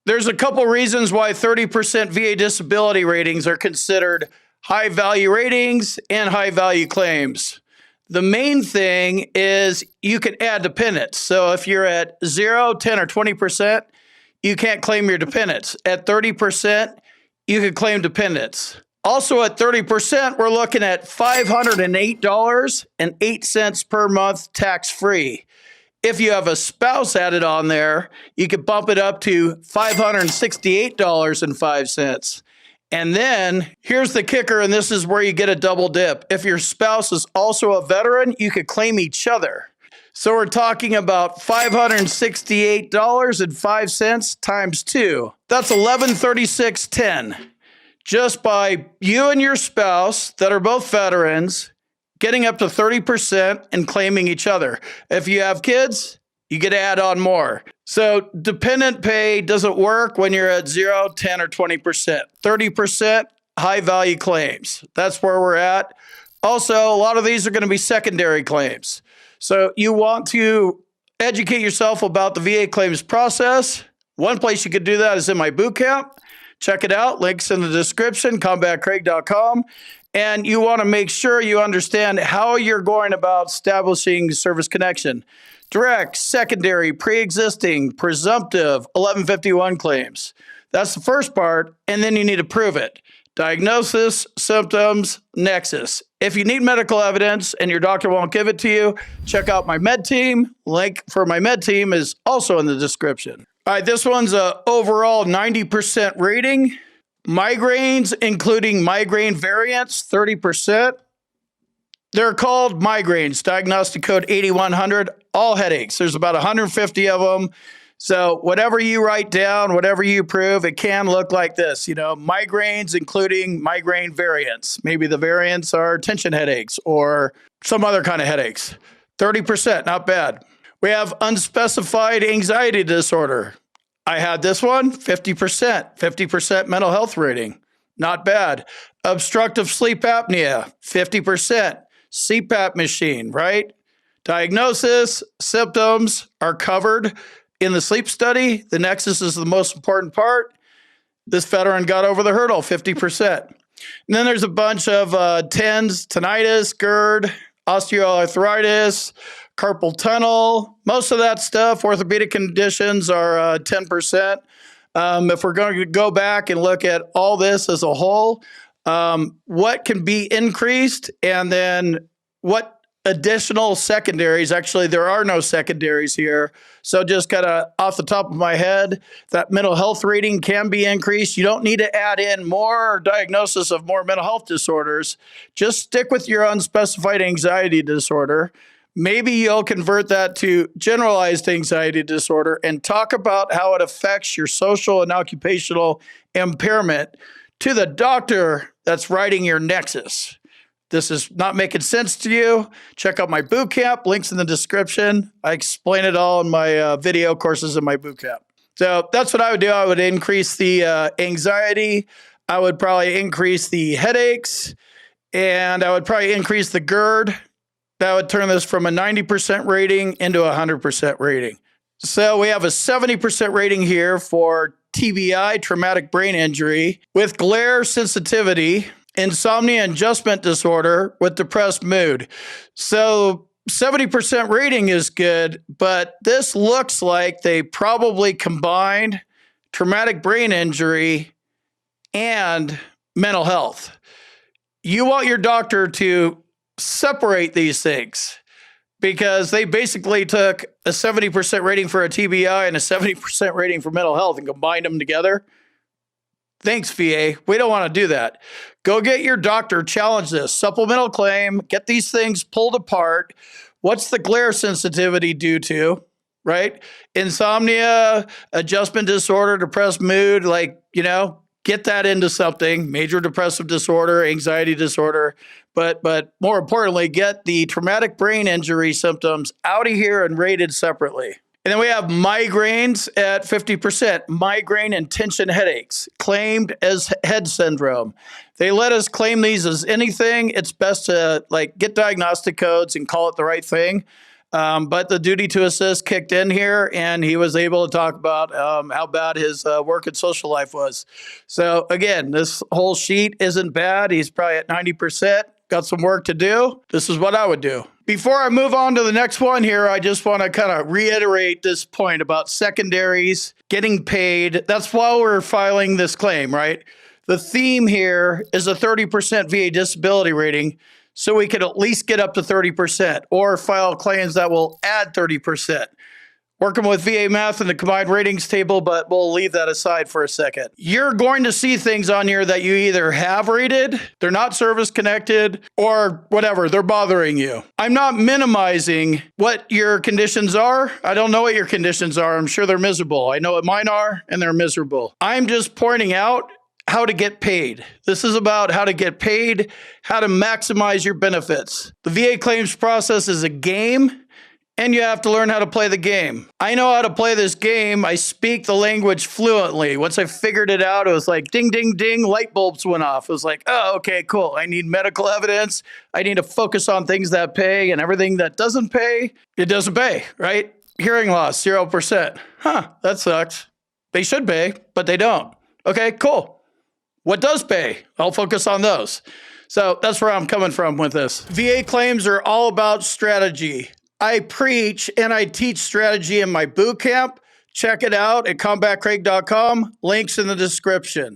There's a couple reasons why 30% VA disability ratings are considered high value ratings and high value claims. The main thing is you can add dependents. So if you're at 0, 10, or 20%, you can't claim your dependents. At 30%, you can claim dependents. Also at 30%, we're looking at $508.08 per month tax-free. If you have a spouse added on there, you could bump it up to $568.05. And then here's the kicker, and this is where you get a double dip. If your spouse is also a veteran, you could claim each other. So we're talking about $568.05 times 2. That's $1,136.10. Just by you and your spouse that are both veterans getting up to 30% and claiming each other. If you have kids, you get to add on more. So dependent pay doesn't work when you're at 0, 10, or 20%. 30%, high value claims. That's where we're at. Also, a lot of these are going to be secondary claims. So you want to educate yourself about the VA claims process. One place you could do that is in my boot camp. Check it out. Links in the description, combatcraig.com. And you want to make sure you understand how you're going about establishing service connection. Direct, secondary, pre-existing, presumptive, 1151 claims. That's the first part, and then you need to prove it. Diagnosis, symptoms, nexus. If you need medical evidence and your doctor won't give it to you, check out my med team. Link for my med team is also in the description. All right, this one's a overall 90% rating. Migraines, including migraine variants, 30%. They're called migraines, diagnostic code 8100, all headaches. There's about 150 of them. So whatever you write down, whatever you prove, it can look like this. You know, migraines, including migraine variants. Maybe the variants are tension headaches or some other kind of headaches. 30%, not bad. We have unspecified anxiety disorder. I had this one, 50% mental health rating. Not bad. Obstructive sleep apnea, 50%. CPAP machine, right? Diagnosis, symptoms are covered in the sleep study. The nexus is the most important part. This veteran got over the hurdle, 50%. And then there's a bunch of TENS, tinnitus, GERD, osteoarthritis, carpal tunnel. Most of that stuff, orthopedic conditions are 10%. If we're going to go back and look at all this as a whole, what can be increased and then what additional secondaries. Actually, there are no secondaries here. So just kind of off the top of my head, that mental health rating can be increased. You don't need to add in more diagnosis of more mental health disorders. Just stick with your unspecified anxiety disorder. Maybe you'll convert that to generalized anxiety disorder and talk about how it affects your social and occupational impairment to the doctor that's writing your nexus. This is not making sense to you, check out my boot camp. Links in the description. I explain it all in my video courses in my boot camp. So that's what I would do. I would increase the anxiety. I would probably increase the headaches. And I would probably increase the GERD. That would turn this from a 90% rating into a 100% rating. So we have a 70% rating here for TBI, traumatic brain injury, with glare sensitivity, insomnia and adjustment disorder with depressed mood. So 70% rating is good, but this looks like they probably combined traumatic brain injury and mental health. You want your doctor to separate these things because they basically took a 70% rating for a TBI and a 70% rating for mental health and combined them together. Thanks, VA. We don't want to do that. Go get your doctor, challenge this. Supplemental claim, get these things pulled apart. What's the glare sensitivity due to, right? Insomnia, adjustment disorder, depressed mood, get that into something. Major depressive disorder, anxiety disorder. But more importantly, get the traumatic brain injury symptoms out of here and rated separately. And then we have migraines at 50%, migraine and tension headaches, claimed as head syndrome. They let us claim these as anything. It's best to get diagnostic codes and call it the right thing. But the duty to assist kicked in here, and he was able to talk about how bad his work and social life was. So again, this whole sheet isn't bad. He's probably at 90%. Got some work to do. This is what I would do. Before I move on to the next one here, I just want to kind of reiterate this point about secondaries getting paid. That's why we're filing this claim, right? The theme here is a 30% VA disability rating, so we could at least get up to 30% or file claims that will add 30%. Working with VA math in the combined ratings table, but we'll leave that aside for a second. You're going to see things on here that you either have rated, they're not service connected, or whatever, they're bothering you. I'm not minimizing what your conditions are. I don't know what your conditions are. I'm sure they're miserable. I know what mine are, and they're miserable. I'm just pointing out how to get paid. This is about how to get paid, how to maximize your benefits. The VA claims process is a game, and you have to learn how to play the game. I know how to play this game. I speak the language fluently. Once I figured it out, it was like ding, ding, ding, light bulbs went off. It was like, oh, okay, cool. I need medical evidence. I need to focus on things that pay, and everything that doesn't pay, it doesn't pay, right? Hearing loss, 0%. Huh, that sucks. They should pay, but they don't. Okay, cool. What does pay? I'll focus on those. So that's where I'm coming from with this. VA claims are all about strategy. I preach and I teach strategy in my boot camp. Check it out at combatcraig.com. Links in the description.